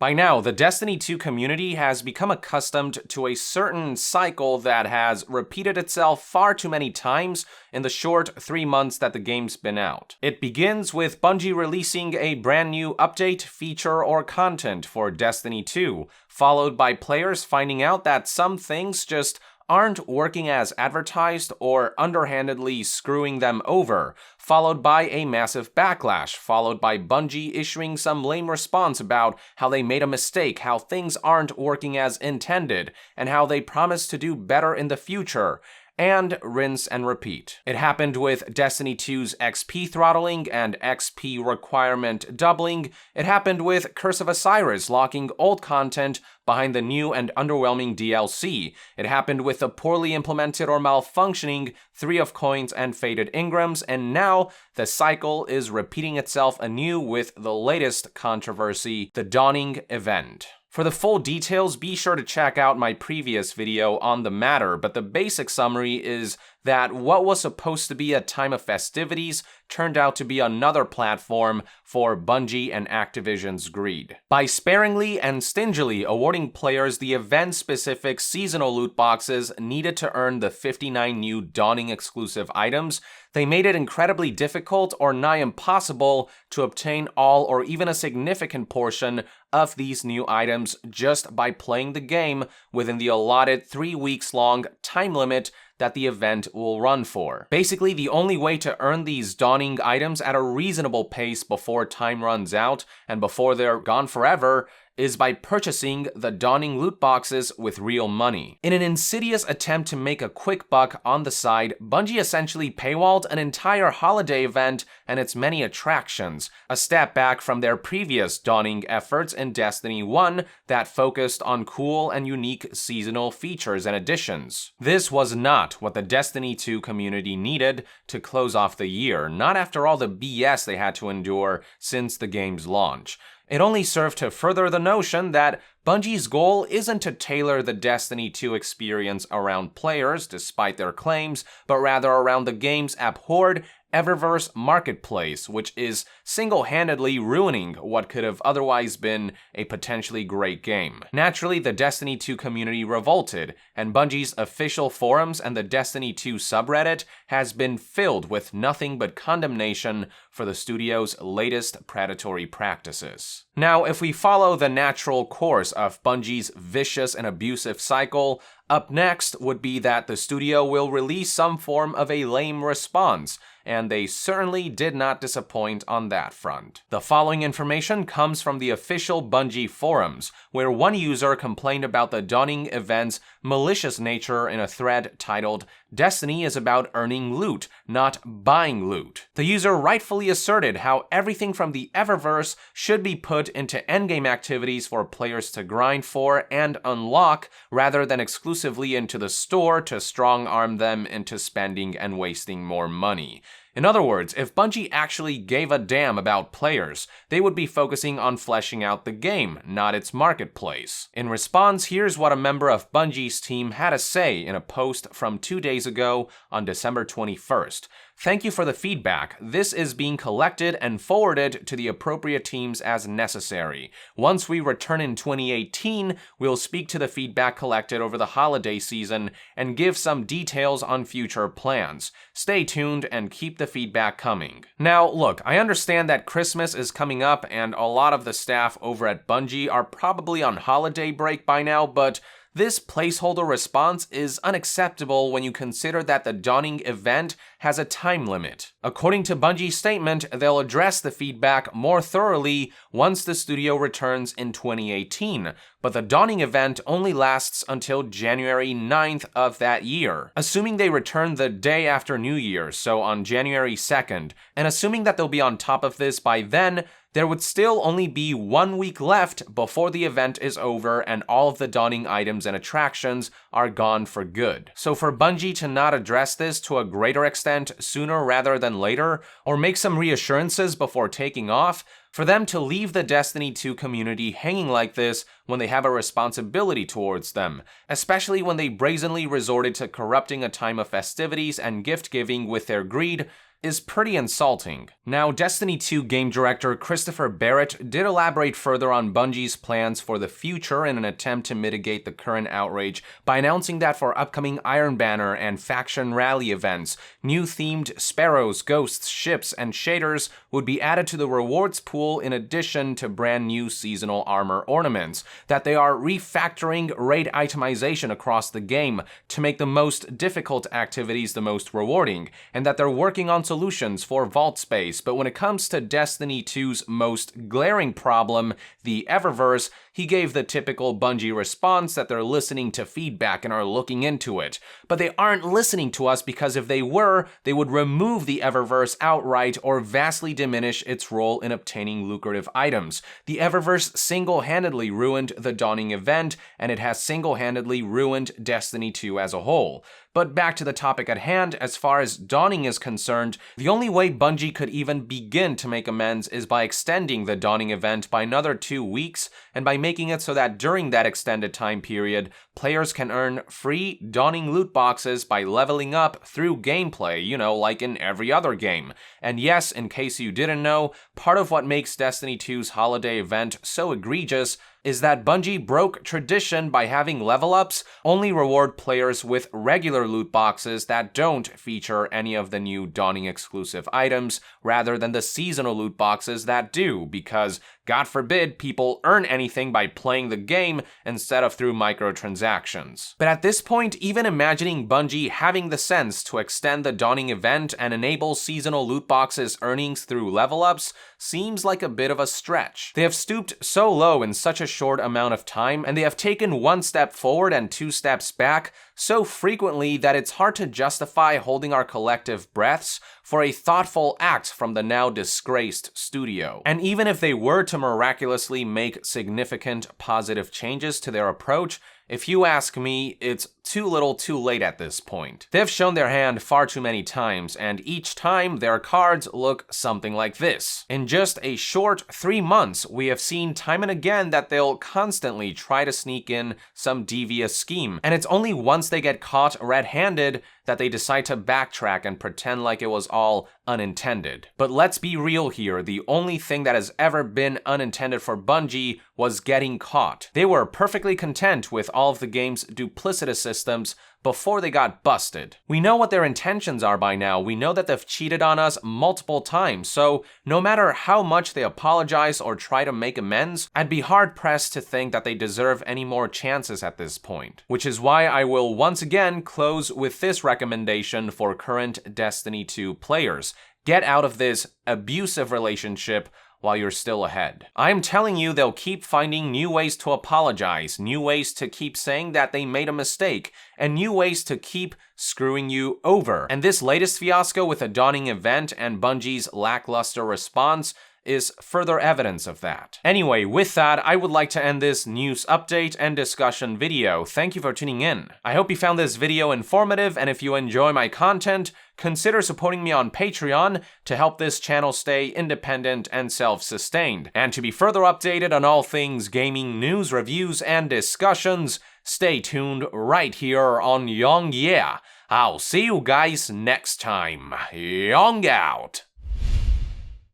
By now, the Destiny 2 community has become accustomed to a certain cycle that has repeated itself far too many times in the short 3 months that the game's been out. It begins with Bungie releasing a brand new update, feature, or content for Destiny 2, followed by players finding out that some things just aren't working as advertised or underhandedly screwing them over, followed by a massive backlash, followed by Bungie issuing some lame response about how they made a mistake, how things aren't working as intended, and how they promise to do better in the future. And rinse and repeat. It happened with Destiny 2's XP throttling and XP requirement doubling. It happened with Curse of Osiris locking old content behind the new and underwhelming DLC. It happened with the poorly implemented or malfunctioning 3 of Coins and Faded Ingrams, and now the cycle is repeating itself anew with the latest controversy, the Dawning event. For the full details, be sure to check out my previous video on the matter, but the basic summary is that what was supposed to be a time of festivities turned out to be another platform for Bungie and Activision's greed. By sparingly and stingily awarding players the event-specific seasonal loot boxes needed to earn the 59 new Dawning exclusive items, they made it incredibly difficult or nigh impossible to obtain all or even a significant portion of these new items just by playing the game within the allotted 3 weeks long time limit that the event will run for. Basically, the only way to earn these Dawning items at a reasonable pace before time runs out and before they're gone forever is by purchasing the Dawning loot boxes with real money. In an insidious attempt to make a quick buck on the side, Bungie essentially paywalled an entire holiday event and its many attractions, a step back from their previous Dawning efforts in Destiny 1 that focused on cool and unique seasonal features and additions. This was not what the Destiny 2 community needed to close off the year, not after all the BS they had to endure since the game's launch. It only served to further the notion that Bungie's goal isn't to tailor the Destiny 2 experience around players, despite their claims, but rather around the game's abhorred Eververse marketplace, which is single-handedly ruining what could have otherwise been a potentially great game. Naturally, the Destiny 2 community revolted, and Bungie's official forums and the Destiny 2 subreddit has been filled with nothing but condemnation for the studio's latest predatory practices. Now, if we follow the natural course of Bungie's vicious and abusive cycle, up next would be that the studio will release some form of a lame response, and they certainly did not disappoint on that front. The following information comes from the official Bungie forums, where one user complained about the Dawning event's malicious nature in a thread titled, "Destiny is about earning loot, not buying loot." The user rightfully asserted how everything from the Eververse should be put into endgame activities for players to grind for and unlock, rather than exclusively into the store to strong-arm them into spending and wasting more money. In other words, if Bungie actually gave a damn about players, they would be focusing on fleshing out the game, not its marketplace. In response, here's what a member of Bungie's team had to say in a post from 2 days ago on December 21st. "Thank you for the feedback. This is being collected and forwarded to the appropriate teams as necessary. Once we return in 2018, we'll speak to the feedback collected over the holiday season and give some details on future plans. Stay tuned and keep the feedback coming." Now, look, I understand that Christmas is coming up and a lot of the staff over at Bungie are probably on holiday break by now, but this placeholder response is unacceptable when you consider that the Dawning event has a time limit. According to Bungie's statement, they'll address the feedback more thoroughly once the studio returns in 2018, but the Dawning event only lasts until January 9th of that year. Assuming they return the day after New Year's, so on January 2nd, and assuming that they'll be on top of this by then, there would still only be 1 week left before the event is over and all of the Dawning items and attractions are gone for good. So for Bungie to not address this to a greater extent sooner rather than later, or make some reassurances before taking off, for them to leave the Destiny 2 community hanging like this when they have a responsibility towards them, especially when they brazenly resorted to corrupting a time of festivities and gift-giving with their greed, is pretty insulting. Now, Destiny 2 game director Christopher Barrett did elaborate further on Bungie's plans for the future in an attempt to mitigate the current outrage by announcing that for upcoming Iron Banner and Faction Rally events, new themed sparrows, ghosts, ships, and shaders would be added to the rewards pool in addition to brand new seasonal armor ornaments, that they are refactoring raid itemization across the game to make the most difficult activities the most rewarding, and that they're working on solutions for vault space. But when it comes to Destiny 2's most glaring problem, the Eververse, he gave the typical Bungie response that they're listening to feedback and are looking into it. But they aren't listening to us, because if they were, they would remove the Eververse outright or vastly diminish its role in obtaining lucrative items. The Eververse single-handedly ruined the Dawning event, and it has single-handedly ruined Destiny 2 as a whole. But back to the topic at hand, as far as Dawning is concerned, the only way Bungie could even begin to make amends is by extending the Dawning event by another 2 weeks, and by making it so that during that extended time period, players can earn free Dawning loot boxes by leveling up through gameplay, like in every other game. And yes, in case you didn't know, part of what makes Destiny 2's holiday event so egregious is that Bungie broke tradition by having level-ups only reward players with regular loot boxes that don't feature any of the new Dawning exclusive items, rather than the seasonal loot boxes that do, because God forbid people earn anything by playing the game instead of through microtransactions. But at this point, even imagining Bungie having the sense to extend the Dawning event and enable seasonal loot boxes earnings through level-ups seems like a bit of a stretch. They have stooped so low in such a short amount of time, and they have taken 1 step forward and 2 steps back so frequently that it's hard to justify holding our collective breaths for a thoughtful act from the now disgraced studio. And even if they were to miraculously make significant positive changes to their approach, if you ask me, it's too little too late at this point. They've shown their hand far too many times, and each time their cards look something like this. In just a short 3 months, we have seen time and again that they'll constantly try to sneak in some devious scheme, and it's only once they get caught red-handed that they decide to backtrack and pretend like it was all unintended. But let's be real here, the only thing that has ever been unintended for Bungie was getting caught. They were perfectly content with all of the game's duplicitous systems before they got busted. We know what their intentions are by now. We know that they've cheated on us multiple times, so no matter how much they apologize or try to make amends, I'd be hard-pressed to think that they deserve any more chances at this point. Which is why I will once again close with this recommendation for current Destiny 2 players. Get out of this abusive relationship while you're still ahead. I'm telling you, they'll keep finding new ways to apologize, new ways to keep saying that they made a mistake, and new ways to keep screwing you over. And this latest fiasco with the Dawning event and Bungie's lackluster response is further evidence of that. Anyway, with that, I would like to end this news update and discussion video. Thank you for tuning in. I hope you found this video informative, and if you enjoy my content, consider supporting me on Patreon to help this channel stay independent and self-sustained. And to be further updated on all things gaming news, reviews, and discussions, stay tuned right here on Young Yeah. I'll see you guys next time. Young out!